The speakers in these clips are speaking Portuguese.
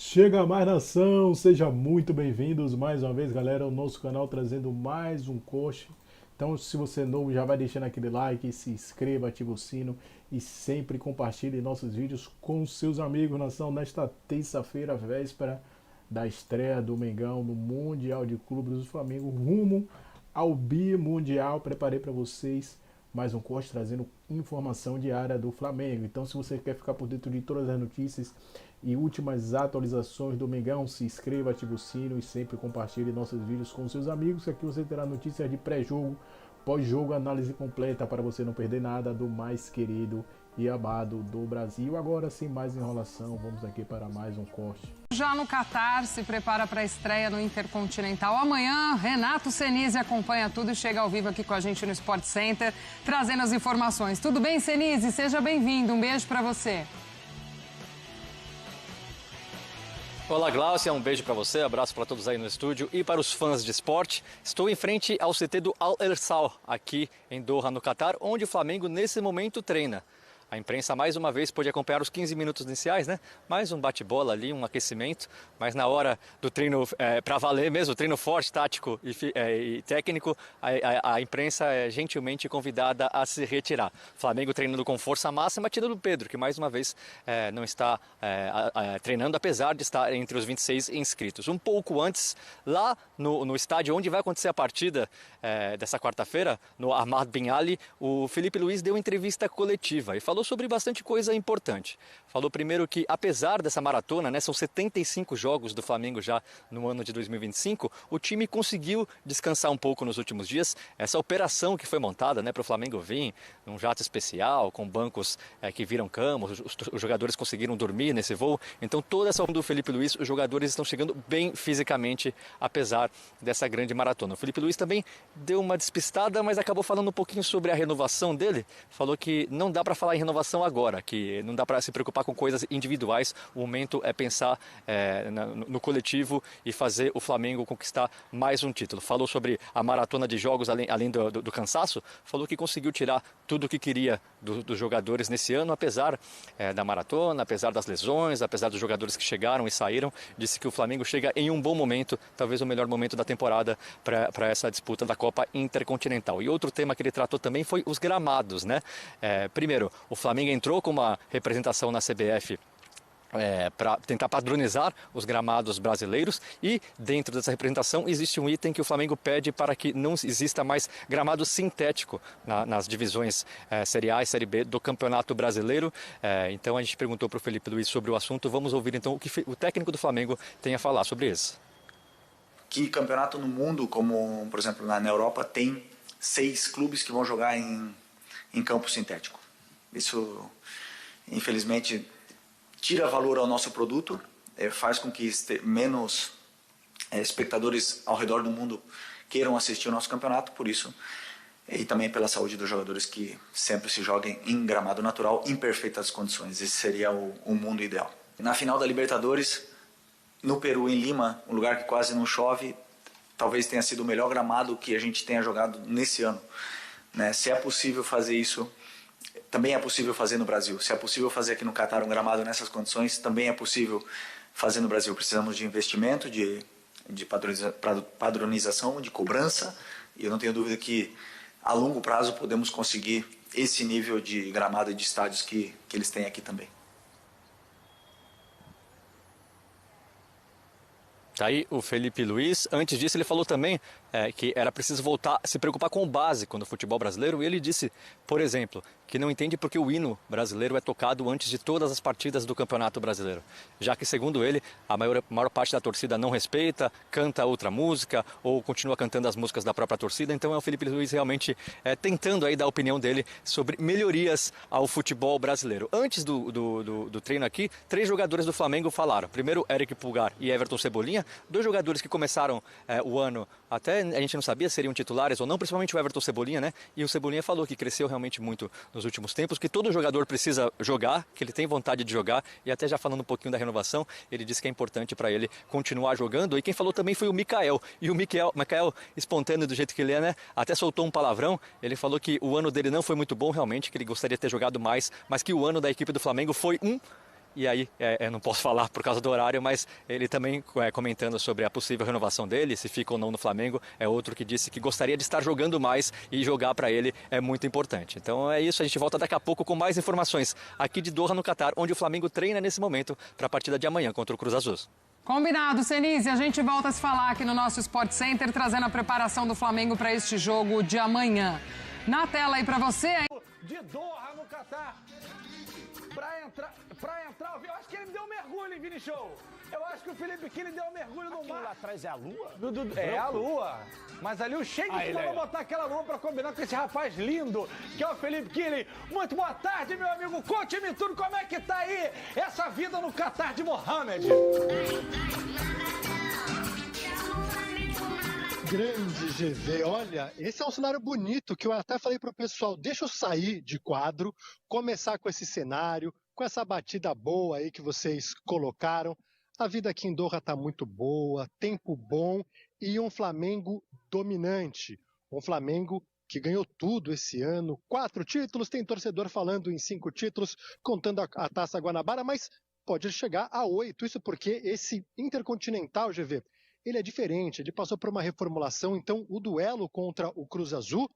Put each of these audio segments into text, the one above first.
Chega mais nação, sejam muito bem-vindos mais uma vez, galera, ao nosso canal trazendo mais um coach. Então, se você é novo, já vai deixando aquele like, se inscreva, ativa o sino e sempre compartilhe nossos vídeos com seus amigos, nação, nesta terça-feira, véspera da estreia do Mengão no Mundial de Clubes do Flamengo, rumo ao Bimundial. Preparei para vocês mais um corte trazendo informação diária do Flamengo. Então, se você quer ficar por dentro de todas as notícias e últimas atualizações do Mengão, se inscreva, ative o sino e sempre compartilhe nossos vídeos com seus amigos, que aqui você terá notícias de pré-jogo, pós-jogo, análise completa para você não perder nada do mais querido e amado do Brasil. Agora, sem mais enrolação, vamos aqui para mais um corte. Já no Catar, se prepara para a estreia no Intercontinental. Amanhã, Renato Senise acompanha tudo e chega ao vivo aqui com a gente no Sport Center, trazendo as informações. Tudo bem, Senise? Seja bem-vindo. Um beijo para você. Olá, Glaucia, um beijo para você, abraço para todos aí no estúdio e para os fãs de esporte. Estou em frente ao CT do Al Hilal, aqui em Doha, no Catar, onde o Flamengo nesse momento treina. A imprensa mais uma vez pôde acompanhar os 15 minutos iniciais, né? Mais um bate-bola ali, um aquecimento, mas na hora do treino para valer mesmo, treino forte, tático e técnico, a imprensa é gentilmente convidada a se retirar. Flamengo treinando com força máxima, tirando o Pedro, que mais uma vez não está treinando, apesar de estar entre os 26 inscritos. Um pouco antes, lá no estádio onde vai acontecer a partida dessa quarta-feira, no Ahmad Bin Ali, o Felipe Luiz deu entrevista coletiva e falou sobre bastante coisa importante. Falou primeiro que, apesar dessa maratona, né, são 75 jogos do Flamengo já no ano de 2025, o time conseguiu descansar um pouco nos últimos dias. Essa operação que foi montada, né, para o Flamengo vir num jato especial, com bancos que viram cama, os jogadores conseguiram dormir nesse voo. Então, toda essa do Felipe Luiz, os jogadores estão chegando bem fisicamente, apesar dessa grande maratona. O Felipe Luiz também deu uma despistada, mas acabou falando um pouquinho sobre a renovação dele. Falou que não dá para falar em renovação agora, que não dá para se preocupar com coisas individuais. O momento é pensar no coletivo e fazer o Flamengo conquistar mais um título. Falou sobre a maratona de jogos além do cansaço. Falou que conseguiu tirar tudo o que queria dos jogadores nesse ano, apesar da maratona, apesar das lesões, apesar dos jogadores que chegaram e saíram. Disse que o Flamengo chega em um bom momento, talvez o melhor momento da temporada para essa disputa da Copa Intercontinental. E outro tema que ele tratou também foi os gramados, né? Primeiro, o Flamengo entrou com uma representação na CBF para tentar padronizar os gramados brasileiros, e dentro dessa representação existe um item que o Flamengo pede para que não exista mais gramado sintético nas divisões Série A e Série B do Campeonato Brasileiro. Então a gente perguntou para o Felipe Luiz sobre o assunto. Vamos ouvir então o que o técnico do Flamengo tem a falar sobre isso. Que campeonato no mundo, como por exemplo na Europa, tem 6 clubes que vão jogar em campo sintético. Isso, infelizmente, tira valor ao nosso produto, faz com que menos espectadores ao redor do mundo queiram assistir o nosso campeonato, por isso, e também pela saúde dos jogadores, que sempre se joguem em gramado natural, em perfeitas condições. Esse seria o mundo ideal. Na final da Libertadores, no Peru, em Lima, um lugar que quase não chove, talvez tenha sido o melhor gramado que a gente tenha jogado nesse ano, né? Se é possível fazer isso, também é possível fazer no Brasil. Se é possível fazer aqui no Catar um gramado nessas condições, também é possível fazer no Brasil. Precisamos de investimento, de padronização, de cobrança, e eu não tenho dúvida que a longo prazo podemos conseguir esse nível de gramado e de estádios que eles têm aqui também. Tá aí o Felipe Luiz. Antes disso, ele falou também que era preciso voltar a se preocupar com o básico no futebol brasileiro. E ele disse, por exemplo, que não entende porque o hino brasileiro é tocado antes de todas as partidas do Campeonato Brasileiro. Já que, segundo ele, a maior parte da torcida não respeita, canta outra música ou continua cantando as músicas da própria torcida. Então é o Felipe Luiz realmente tentando aí dar a opinião dele sobre melhorias ao futebol brasileiro. Antes do treino aqui, 3 jogadores do Flamengo falaram. Primeiro, Eric Pulgar e Everton Cebolinha, 2 jogadores que começaram o ano, até a gente não sabia se seriam titulares ou não, principalmente o Everton Cebolinha, né? E o Cebolinha falou que cresceu realmente muito nos últimos tempos, que todo jogador precisa jogar, que ele tem vontade de jogar, e até já falando um pouquinho da renovação, ele disse que é importante para ele continuar jogando. E quem falou também foi o Mikael, e o Mikael espontâneo do jeito que ele é, né? Até soltou um palavrão. Ele falou que o ano dele não foi muito bom realmente, que ele gostaria de ter jogado mais, mas que o ano da equipe do Flamengo foi um E aí, não posso falar por causa do horário, mas ele também comentando sobre a possível renovação dele, se fica ou não no Flamengo, é outro que disse que gostaria de estar jogando mais e jogar para ele é muito importante. Então é isso, a gente volta daqui a pouco com mais informações aqui de Doha, no Catar, onde o Flamengo treina nesse momento para a partida de amanhã contra o Cruz Azul. Combinado, Senise. A gente volta a se falar aqui no nosso Sport Center, trazendo a preparação do Flamengo para este jogo de amanhã. Na tela aí para você. De Doha, no Catar. Pra entrar, eu acho que ele deu um mergulho em Vini Show. Eu acho que o Felipe Kine deu um mergulho no mar. Lá atrás é a lua? É a lua. Mas ali o Sheik falou botar aquela lua pra combinar com esse rapaz lindo, que é o Felipe Kine. Muito boa tarde, meu amigo. Conte-me tudo, como é que tá aí essa vida no Catar de Mohamed? Grande GV, olha, esse é um cenário bonito que eu até falei pro pessoal, deixa eu sair de quadro, começar com esse cenário, com essa batida boa aí que vocês colocaram. A vida aqui em Doha tá muito boa, tempo bom e um Flamengo dominante. Um Flamengo que ganhou tudo esse ano, 4 títulos, tem torcedor falando em 5 títulos, contando a Taça Guanabara, mas pode chegar a 8, isso porque esse Intercontinental, GV, ele é diferente, ele passou por uma reformulação, então o duelo contra o Cruz Azul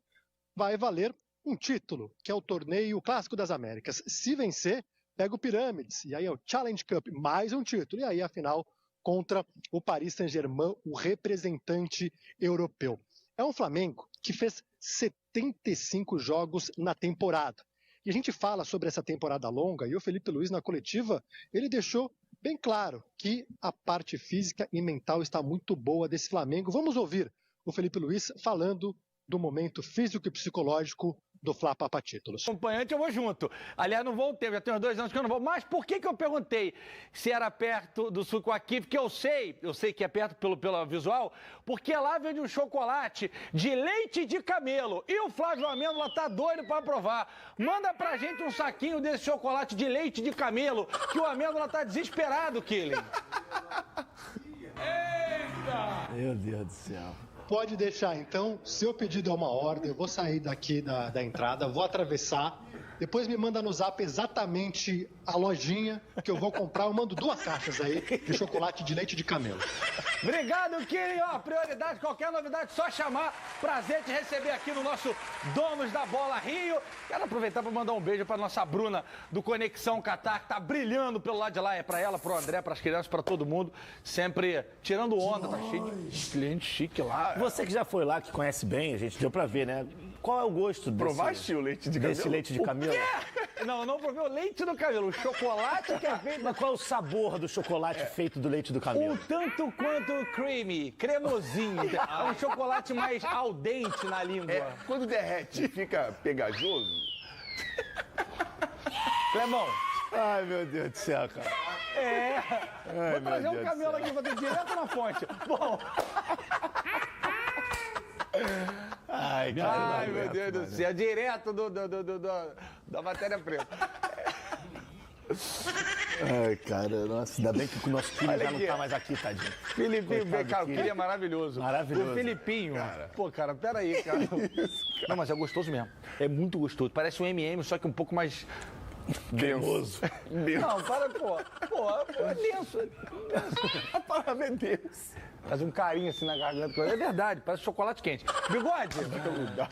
vai valer um título, que é o torneio Clássico das Américas. Se vencer, pega o Pirâmides, e aí é o Challenge Cup, mais um título, e aí a final contra o Paris Saint-Germain, o representante europeu. É um Flamengo que fez 75 jogos na temporada. E a gente fala sobre essa temporada longa, e o Felipe Luiz na coletiva, ele deixou bem claro que a parte física e mental está muito boa desse Flamengo. Vamos ouvir o Felipe Luiz falando do momento físico e psicológico do Fla Papa Títulos. Acompanhante eu vou junto. Aliás, não voltei, já tenho 2 anos que eu não vou. Mas por que eu perguntei se era perto do Suco-Aqui? Porque eu sei que é perto pelo visual, porque lá vende um chocolate de leite de camelo. E o Flávio Amêndola tá doido para provar. Manda pra gente um saquinho desse chocolate de leite de camelo, que o Amêndola tá desesperado, Killing. Eita! Meu Deus do céu. Pode deixar, então, seu pedido é uma ordem, eu vou sair daqui da entrada, vou atravessar, depois me manda no zap exatamente a lojinha que eu vou comprar, eu mando 2 caixas aí de chocolate de leite de camelo. Obrigado, Killing, ó, prioridade, qualquer novidade, só chamar, prazer te receber aqui no nosso Donos da Bola Rio. Quero aproveitar para mandar um beijo para nossa Bruna do Conexão Catar, que tá brilhando pelo lado de lá, é para ela, pro André, para as crianças, para todo mundo, sempre tirando onda, tá cheio de cliente chique lá. Você que já foi lá, que conhece bem, a gente deu pra ver, né? Qual é o gosto Provaste o leite de camelo? Desse leite de camelo? Não, eu não provei o leite do camelo, o chocolate que é feito... Mas qual é o sabor do chocolate feito do leite do camelo? Um tanto quanto creamy, cremosinho. É um chocolate mais al dente na língua. Quando derrete, fica pegajoso? Clemão. Ai, meu Deus do céu, cara. Vou trazer um camelo aqui pra ter direto na fonte. Bom... Ai, cara. Ai, meu Deus do céu. Direto da matéria-prima. Ai, cara, nossa, ainda bem que o nosso time já não tá mais aqui, tadinho. Filipinho, cara, o Kili é maravilhoso. Maravilhoso. O Filipinho, cara. Pô, cara, peraí, cara. Não, mas é gostoso mesmo. É muito gostoso. Parece um M&M, só que um pouco mais... Denso. Não, para, pô. É denso. A palavra é denso. Faz um carinho assim na garganta. É verdade, parece chocolate quente. Bigode!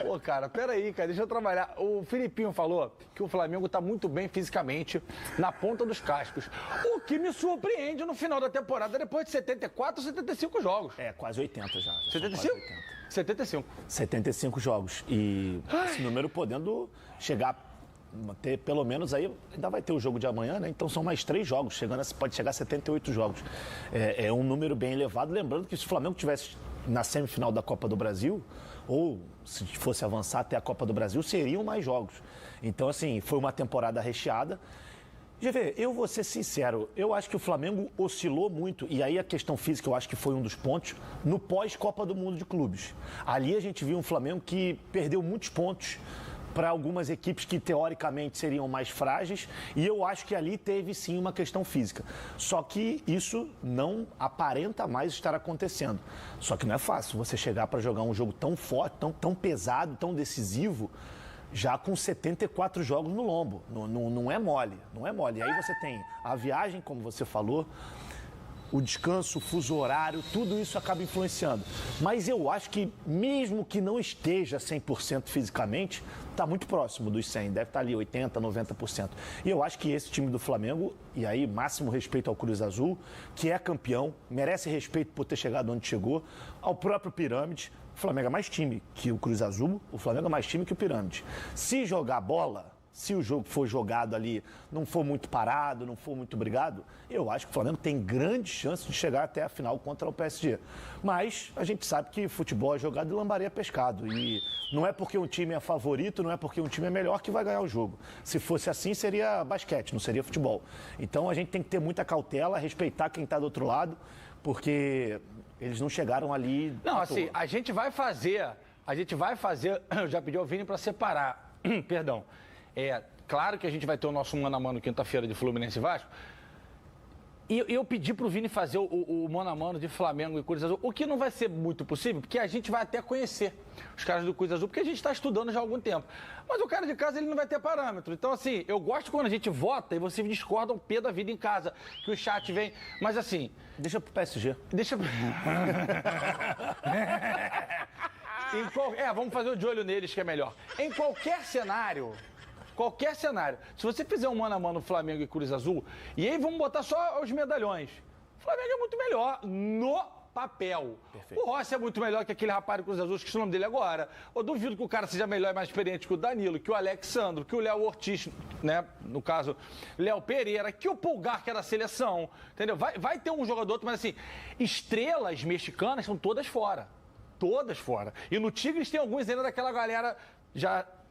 Pô, cara, peraí, cara, deixa eu trabalhar. O Filipinho falou que o Flamengo tá muito bem fisicamente na ponta dos cascos. O que me surpreende no final da temporada, depois de 74, 75 jogos. É, quase 80 já. 75? 75. 75 jogos. E esse número podendo chegar... ter pelo menos aí, ainda vai ter o jogo de amanhã, né? Então são mais 3 jogos, pode chegar a 78 jogos. É um número bem elevado, lembrando que se o Flamengo tivesse na semifinal da Copa do Brasil, ou se fosse avançar até a Copa do Brasil, seriam mais jogos. Então, assim, foi uma temporada recheada. GV, eu vou ser sincero, eu acho que o Flamengo oscilou muito, e aí a questão física eu acho que foi um dos pontos, no pós-Copa do Mundo de Clubes. Ali a gente viu um Flamengo que perdeu muitos pontos para algumas equipes que teoricamente seriam mais frágeis, e eu acho que ali teve sim uma questão física. Só que isso não aparenta mais estar acontecendo. Só que não é fácil você chegar para jogar um jogo tão forte, tão pesado, tão decisivo, já com 74 jogos no lombo. Não é mole, não é mole. E aí você tem a viagem, como você falou, o descanso, o fuso horário, tudo isso acaba influenciando. Mas eu acho que, mesmo que não esteja 100% fisicamente, está muito próximo dos 100%, deve estar ali 80%, 90%. E eu acho que esse time do Flamengo, e aí máximo respeito ao Cruz Azul, que é campeão, merece respeito por ter chegado onde chegou, ao próprio Pirâmide. O Flamengo é mais time que o Cruz Azul, o Flamengo é mais time que o Pirâmide. Se jogar bola, se o jogo for jogado ali, não for muito parado, não for muito brigado, eu acho que o Flamengo tem grande chance de chegar até a final contra o PSG. Mas a gente sabe que futebol é jogado e lambaria é pescado. E não é porque um time é favorito, não é porque um time é melhor que vai ganhar o jogo. Se fosse assim, seria basquete, não seria futebol. Então a gente tem que ter muita cautela, respeitar quem está do outro lado, porque eles não chegaram ali. Não, assim, a gente vai fazer, eu já pedi ao Vini para separar, perdão. Claro que a gente vai ter o nosso mano a mano quinta-feira de Fluminense e Vasco. E eu pedi pro Vini fazer o mano a mano de Flamengo e Cruz Azul, o que não vai ser muito possível, porque a gente vai até conhecer os caras do Cruz Azul, porque a gente está estudando já há algum tempo. Mas o cara de casa, ele não vai ter parâmetro. Então, assim, eu gosto quando a gente vota e vocês discordam o pé da vida em casa, que o chat vem. Mas, assim... Deixa pro PSG. Deixa pro... vamos fazer o de olho neles, que é melhor. Em qualquer cenário, se você fizer um mano a mano Flamengo e Cruz Azul, e aí vamos botar só os medalhões, o Flamengo é muito melhor no papel. Perfeito. O Rossi é muito melhor que aquele rapaz do Cruz Azul, esqueci o nome dele agora. Eu duvido que o cara seja melhor e mais experiente que o Danilo, que o Alexandro, que o Léo Ortiz, né? No caso, Léo Pereira, que o Pulgar, que é da seleção, entendeu? Vai ter um jogador outro, mas assim, estrelas mexicanas são todas fora. Todas fora. E no Tigres tem alguns ainda daquela galera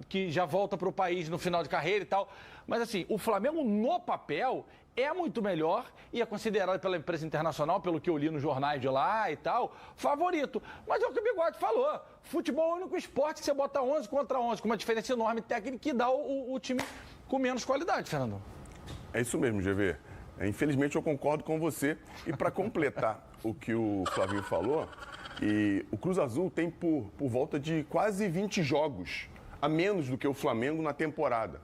que já volta para o país no final de carreira e tal. Mas assim, o Flamengo no papel é muito melhor e é considerado pela imprensa internacional, pelo que eu li nos jornais de lá e tal, favorito. Mas é o que o Bigode falou. Futebol é o único esporte que você bota 11 contra 11, com uma diferença enorme técnica que dá o time com menos qualidade, Fernando. É isso mesmo, GV. Infelizmente eu concordo com você. E para completar o que o Flavinho falou, e o Cruz Azul tem por volta de quase 20 jogos a menos do que o Flamengo na temporada.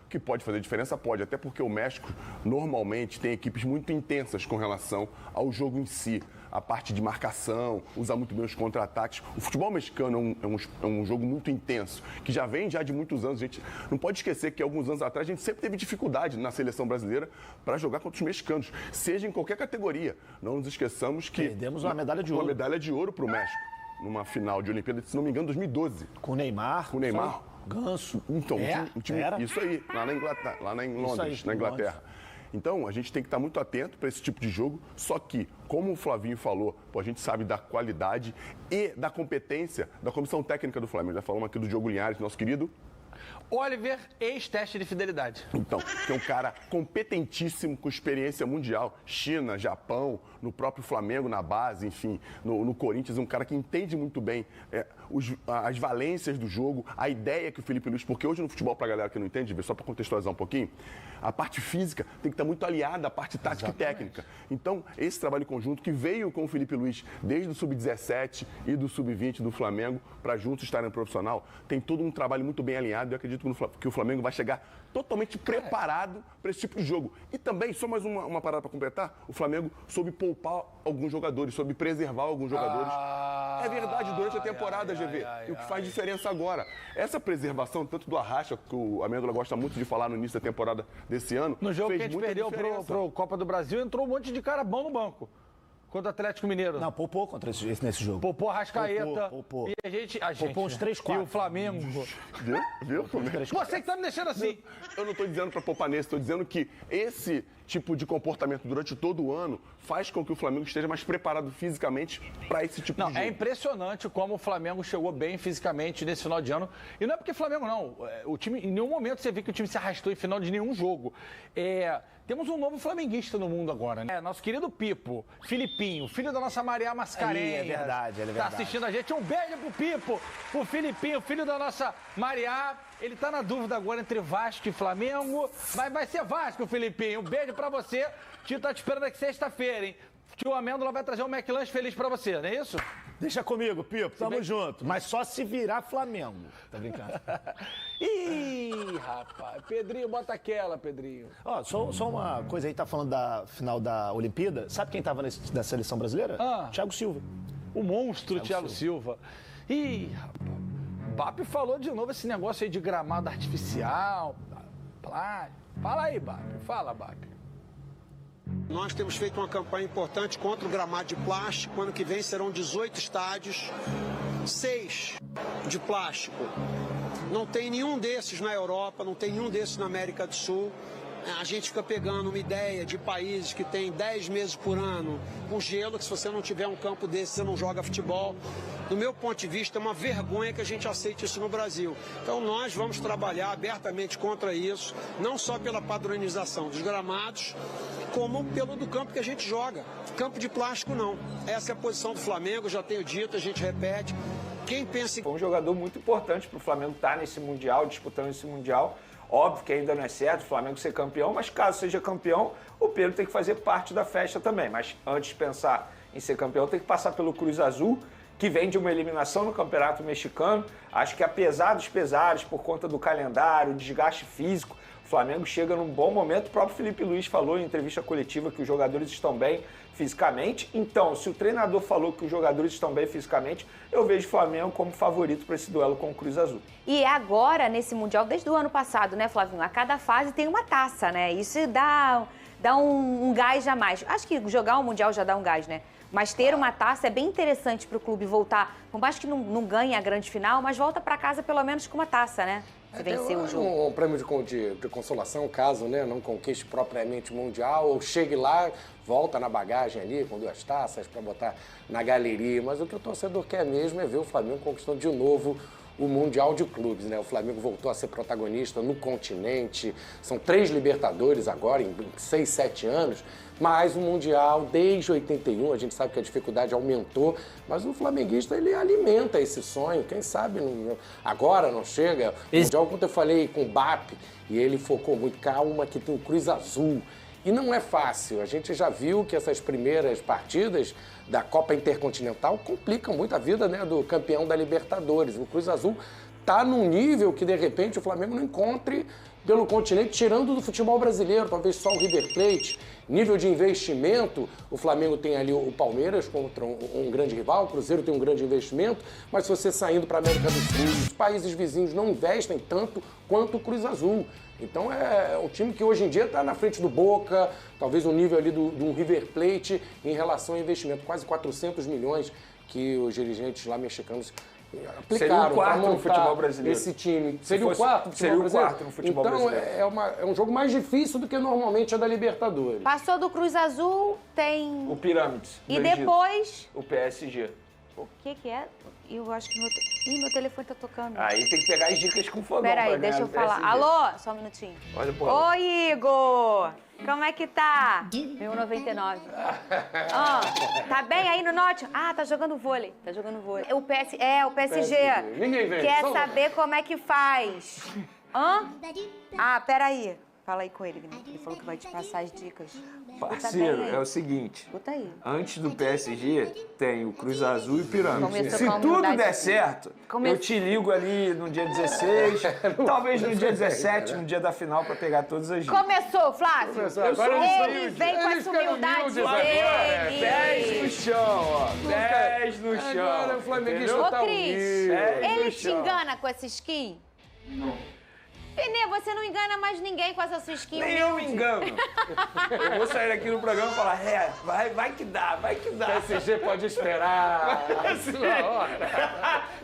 O que pode fazer diferença? Pode, até porque o México normalmente tem equipes muito intensas com relação ao jogo em si. A parte de marcação, usa muito bem os contra-ataques. O futebol mexicano é um jogo muito intenso, que já vem de muitos anos. A gente não pode esquecer que alguns anos atrás a gente sempre teve dificuldade na seleção brasileira para jogar contra os mexicanos, seja em qualquer categoria. Não nos esqueçamos que... Perdemos uma medalha de ouro. Uma medalha de ouro para o México, numa final de Olimpíada, se não me engano, 2012. Com o Neymar. Ganso. Então, o time isso aí, lá em Londres, na Inglaterra. Então, a gente tem que estar muito atento para esse tipo de jogo, só que, como o Flavinho falou, a gente sabe da qualidade e da competência da comissão técnica do Flamengo. Já falamos aqui do Diogo Linhares, nosso querido Oliver, ex-teste de fidelidade. Então, que é um cara competentíssimo, com experiência mundial. China, Japão, no próprio Flamengo, na base, enfim, no Corinthians. Um cara que entende muito bem as valências do jogo, a ideia que o Felipe Luiz... Porque hoje no futebol, pra galera que não entende, só para contextualizar um pouquinho, a parte física tem que estar muito aliada à parte tática e técnica. Então, esse trabalho conjunto que veio com o Felipe Luiz desde o Sub-17 e do Sub-20 do Flamengo, para juntos estarem no profissional, tem todo um trabalho muito bem alinhado. Eu acredito que o Flamengo vai chegar totalmente preparado para esse tipo de jogo. E também, só mais uma parada para completar, o Flamengo soube poupar alguns jogadores, soube preservar alguns jogadores. É verdade, durante a temporada, GV. E o que faz diferença agora. Essa preservação, tanto do Arrasca, que o Amêndola gosta muito de falar no início da temporada desse ano, no jogo fez que a gente muita perdeu diferença. pro Copa do Brasil, entrou um monte de cara bom no banco. Contra o Atlético Mineiro. Não, poupou nesse jogo. Poupou Arrascaeta. Poupou. E a gente... Poupou uns 3, 4. E o Flamengo. Viu? Você que tá me deixando assim. Eu não estou dizendo para poupar nesse, estou dizendo que esse tipo de comportamento durante todo o ano faz com que o Flamengo esteja mais preparado fisicamente para esse tipo de jogo. É impressionante como o Flamengo chegou bem fisicamente nesse final de ano. E não é porque o Flamengo não. O time, em nenhum momento você vê que o time se arrastou em final de nenhum jogo. Temos um novo flamenguista no mundo agora, né? Nosso querido Pipo, Filipinho, filho da nossa Maria Mascarenhas. É verdade. Tá assistindo a gente. Um beijo pro Pipo, pro Filipinho, filho da nossa Maria. Ele tá na dúvida agora entre Vasco e Flamengo. Mas vai ser Vasco, Filipinho. Um beijo pra você. Tio tá te esperando aqui sexta-feira, hein? Tio Amêndola vai trazer um McLanche feliz pra você, não é isso? Deixa comigo, Pipo. Tamo junto. Mas só se virar Flamengo. Tá brincando? Ih, rapaz. Pedrinho, bota aquela, Pedrinho. Ó, só uma coisa aí, tá falando da final da Olimpíada. Sabe quem tava da seleção brasileira? Thiago Silva. O monstro Thiago Silva. Ih, rapaz. BAP falou de novo esse negócio aí de gramado artificial. Fala aí, BAP. Fala, BAP. Nós temos feito uma campanha importante contra o gramado de plástico. Ano que vem serão 18 estádios, 6 de plástico. Não tem nenhum desses na Europa, não tem nenhum desses na América do Sul. A gente fica pegando uma ideia de países que tem 10 meses por ano com gelo, que se você não tiver um campo desse, você não joga futebol. Do meu ponto de vista, é uma vergonha que a gente aceite isso no Brasil. Então nós vamos trabalhar abertamente contra isso, não só pela padronização dos gramados, como pelo do campo que a gente joga. Campo de plástico não. Essa é a posição do Flamengo, já tenho dito, a gente repete. Quem pensa em... Foi um jogador muito importante para o Flamengo estar nesse Mundial, disputando esse Mundial. Óbvio que ainda não é certo o Flamengo ser campeão, mas caso seja campeão, o Pedro tem que fazer parte da festa também. Mas antes de pensar em ser campeão, tem que passar pelo Cruz Azul, que vem de uma eliminação no Campeonato Mexicano. Acho que apesar dos pesares, por conta do calendário, desgaste físico, o Flamengo chega num bom momento. O próprio Felipe Luiz falou em entrevista coletiva que os jogadores estão bem fisicamente. Então, se o treinador falou que os jogadores estão bem fisicamente, eu vejo o Flamengo como favorito para esse duelo com o Cruz Azul. E agora, nesse Mundial, desde o ano passado, né, Flavinho? A cada fase tem uma taça, né? Isso dá um gás a mais. Acho que jogar um Mundial já dá um gás, né? Mas ter uma taça é bem interessante para o clube voltar. Por mais que não ganhe a grande final, mas volta para casa pelo menos com uma taça, né? Se vencer o jogo. Um prêmio de consolação, caso, né, não conquiste propriamente o Mundial, ou chegue lá, volta na bagagem ali com 2 taças para botar na galeria. Mas o que o torcedor quer mesmo é ver o Flamengo conquistando de novo o Mundial de Clubes, né? O Flamengo voltou a ser protagonista no continente. São 3 Libertadores agora, em 6, 7 anos. Mas o Mundial, desde 81, a gente sabe que a dificuldade aumentou, mas o flamenguista, ele alimenta esse sonho. Quem sabe agora não chega. O Mundial, quando eu falei com o BAP, e ele focou muito, calma, que tem o Cruz Azul. E não é fácil. A gente já viu que essas primeiras partidas da Copa Intercontinental complicam muito a vida, né, do campeão da Libertadores. O Cruz Azul está num nível que, de repente, o Flamengo não encontre pelo continente, tirando do futebol brasileiro, talvez só o River Plate. Nível de investimento, o Flamengo tem ali o Palmeiras contra um grande rival, o Cruzeiro tem um grande investimento, mas se você saindo para a América do Sul, os países vizinhos não investem tanto quanto o Cruz Azul. Então é um time que hoje em dia está na frente do Boca, talvez um nível ali do River Plate em relação ao investimento. Quase 400 milhões que os dirigentes lá mexicanos aplicaram. Seria o quarto no futebol brasileiro. Esse time. Seria o quarto no futebol brasileiro? Seria o quarto no futebol brasileiro. Então é um jogo mais difícil do que normalmente é da Libertadores. Passou do Cruz Azul, tem... O Pirâmides. E depois... O PSG. O que é? Eu acho que meu telefone tá tocando. Aí tem que pegar as dicas com o fogão. Peraí, deixa eu falar. Alô? Só um minutinho. Olha, pô. Oi, Igor! Como é que tá? 1,99. Tá bem aí no Norte? Ah, tá jogando vôlei. Tá jogando vôlei. O PSG. Ninguém vem. Quer saber como é que faz. Ah, peraí. Fala aí com ele, Guilherme. Ele falou que vai te passar as dicas. Parceiro, é o seguinte. Escuta aí. Antes do PSG, tem o Cruz Azul e o Pirâmides. Começou Se com a tudo humildade der aqui. certo, eu te ligo ali no dia 16, talvez no dia 17, no dia da final, pra pegar todas as dicas. Começou, Flávio. Ele vem com essa humildade dele. 10 no chão, ó. 10 no chão. Agora o flamenguista Ô, tá Cris, humilde. ele te engana com essa skin? Não. Penê, você não engana mais ninguém com essa sua skin. Nem eu me engano. Eu vou sair aqui no programa e falar, vai que dá, vai que dá. PSG pode esperar.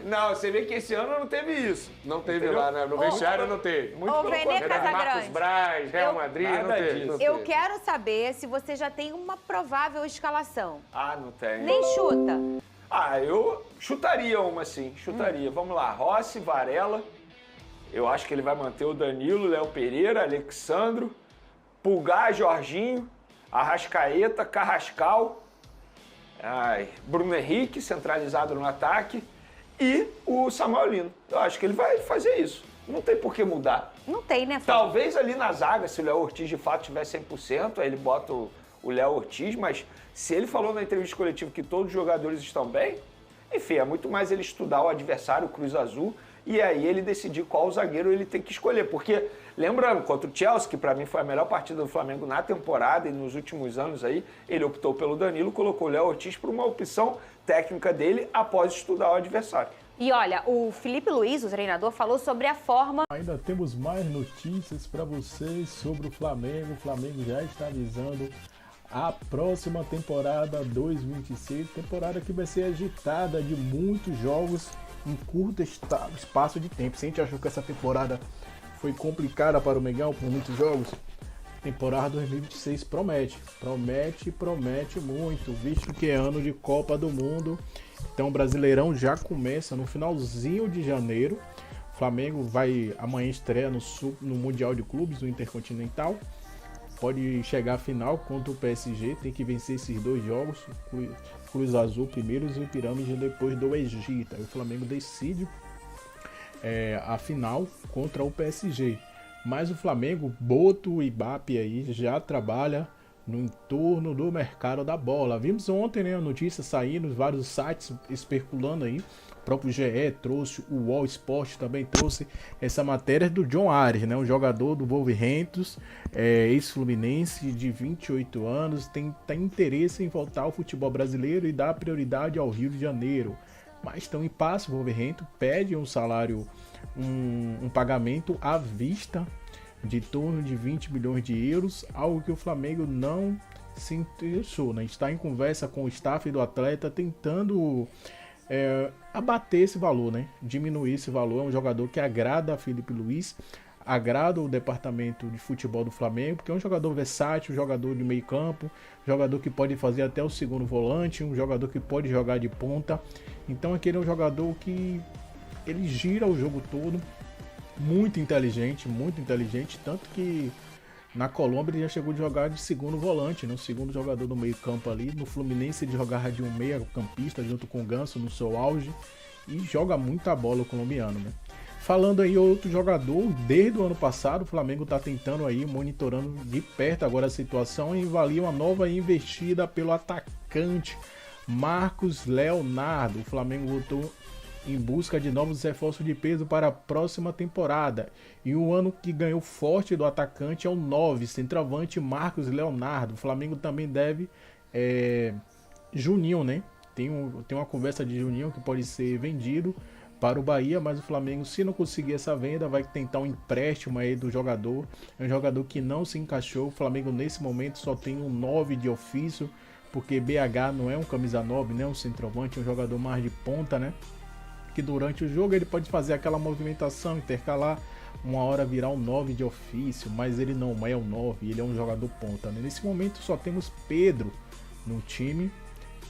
Não, você vê que esse ano não teve isso. Não teve lá, né? No vestiário não teve. Ô, Vene Casagrande. Marcos Braz, Real Madrid, não teve. Eu quero saber se você já tem uma provável escalação. Ah, não tem. Nem chuta. Ah, eu chutaria uma sim, chutaria. Vamos lá, Rossi, Varela. Eu acho que ele vai manter o Danilo, Léo Pereira, Alexandro, Pulgar, Jorginho, Arrascaeta, Carrascal, Bruno Henrique, centralizado no ataque, e o Samuel Lino. Eu acho que ele vai fazer isso. Não tem por que mudar. Não tem, né, Fábio? Talvez ali na zaga, se o Léo Ortiz de fato tiver 100%, aí ele bota o Léo Ortiz, mas se ele falou na entrevista coletiva que todos os jogadores estão bem, enfim, é muito mais ele estudar o adversário, o Cruz Azul, e aí ele decidir qual zagueiro ele tem que escolher. Porque, lembrando, contra o Chelsea, que para mim foi a melhor partida do Flamengo na temporada e nos últimos anos aí, ele optou pelo Danilo, colocou o Léo Ortiz por uma opção técnica dele após estudar o adversário. E olha, o Felipe Luiz, o treinador, falou sobre a forma... Ainda temos mais notícias para vocês sobre o Flamengo. O Flamengo já está avisando a próxima temporada 2026, temporada que vai ser agitada de muitos jogos em curto espaço de tempo. Se a gente achou que essa temporada foi complicada para o Mengão por muitos jogos, temporada 2026 promete muito, visto que é ano de Copa do Mundo. Então o Brasileirão já começa no finalzinho de janeiro. O Flamengo vai amanhã estreia no Mundial de Clubes, no Intercontinental. Pode chegar à final contra o PSG, tem que vencer esses 2 jogos, Cruz Azul primeiro e Pirâmide depois do Egito. Aí o Flamengo decide a final contra o PSG. Mas o Flamengo, Boto e Ibappe aí já trabalha no entorno do mercado da bola. Vimos ontem, né, a notícia saindo, vários sites especulando aí. O próprio GE trouxe, o Wall Sport também trouxe essa matéria do John Ares, né, um jogador do Wolverhampton, ex-fluminense de 28 anos, tem interesse em voltar ao futebol brasileiro e dar prioridade ao Rio de Janeiro. Mas estão em passo, o Wolverhampton pede um salário, um pagamento à vista de torno de 20 milhões de euros, algo que o Flamengo não se interessou, né? Está em conversa com o staff do atleta, tentando abater esse valor, né? Diminuir esse valor. É um jogador que agrada a Felipe Luiz, agrada o departamento de futebol do Flamengo, porque é um jogador versátil, um jogador de meio campo, jogador que pode fazer até o segundo volante, um jogador que pode jogar de ponta. Então aquele é um jogador que ele gira o jogo todo, muito inteligente, tanto que na Colômbia ele já chegou a jogar de segundo volante, né? O segundo jogador do meio campo ali. No Fluminense ele jogava de um meia campista junto com o Ganso no seu auge, e joga muita bola o colombiano, né? Falando aí outro jogador, desde o ano passado o Flamengo está tentando aí, monitorando de perto agora a situação, e avalia uma nova investida pelo atacante Marcos Leonardo. O Flamengo voltou em busca de novos reforços de peso para a próxima temporada. E o ano que ganhou forte do atacante é o 9, centroavante Marcos Leonardo. O Flamengo também deve Juninho, né? Tem uma conversa de Juninho que pode ser vendido para o Bahia, mas o Flamengo, se não conseguir essa venda, vai tentar um empréstimo aí do jogador. É um jogador que não se encaixou. O Flamengo nesse momento só tem um 9 de ofício, porque BH não é um camisa 9, né? Um centroavante, é um jogador mais de ponta, né? Que durante o jogo ele pode fazer aquela movimentação, intercalar, uma hora virar um 9 de ofício, mas ele não é um 9, ele é um jogador ponta, né? Nesse momento só temos Pedro no time.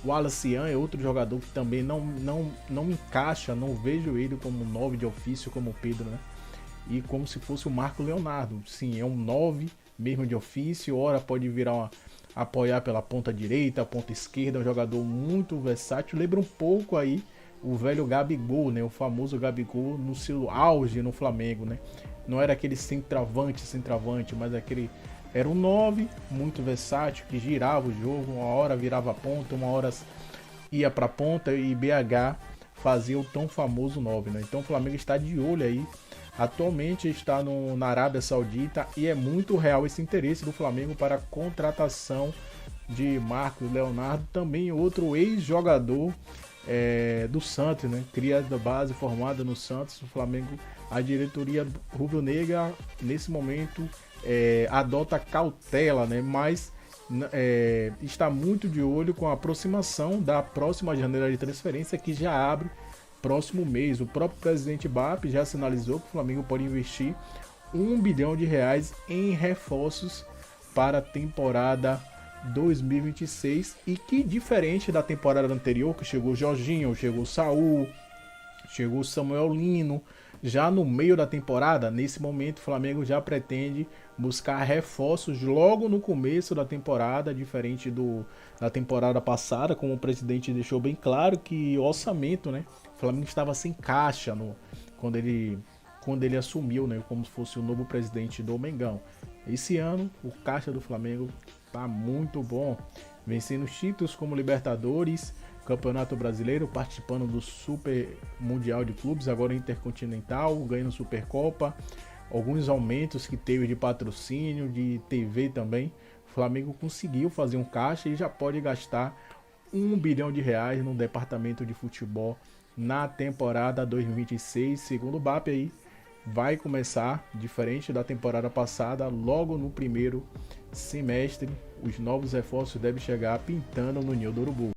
O Alacian é outro jogador que também não encaixa, não vejo ele como 9 de ofício como o Pedro, né? E como se fosse o Marco Leonardo. Sim, é um 9 mesmo de ofício, ora pode virar apoiar pela ponta direita, ponta esquerda, é um jogador muito versátil, lembra um pouco aí o velho Gabigol, né? O famoso Gabigol no seu auge no Flamengo, né? Não era aquele centroavante, mas era um 9 muito versátil, que girava o jogo, uma hora virava ponta, uma hora ia para ponta, e BH fazia o tão famoso 9, né? Então o Flamengo está de olho aí. Atualmente está na Arábia Saudita, e é muito real esse interesse do Flamengo para a contratação de Marcos Leonardo, também outro ex-jogador do Santos, né? Criado da base, formada no Santos. O Flamengo, a diretoria rubro-negra nesse momento adota cautela, né? Mas está muito de olho com a aproximação da próxima janela de transferência, que já abre próximo mês. O próprio presidente Ibappe já sinalizou que o Flamengo pode investir R$1 bilhão em reforços para a temporada 2026, e que, diferente da temporada anterior, que chegou o Jorginho, chegou o Saul, chegou o Samuel Lino, já no meio da temporada, nesse momento o Flamengo já pretende buscar reforços logo no começo da temporada, diferente da temporada passada, como o presidente deixou bem claro que o orçamento, né, o Flamengo estava sem caixa quando ele assumiu, né, como se fosse o novo presidente do Mengão. Esse ano o caixa do Flamengo tá muito bom, vencendo títulos como Libertadores, Campeonato Brasileiro, participando do Super Mundial de Clubes, agora Intercontinental, ganhando Supercopa, alguns aumentos que teve de patrocínio, de TV também. O Flamengo conseguiu fazer um caixa e já pode gastar R$1 bilhão no departamento de futebol na temporada 2026, segundo o BAP aí. Vai começar, diferente da temporada passada, logo no primeiro semestre. Os novos reforços devem chegar pintando no ninho do urubu.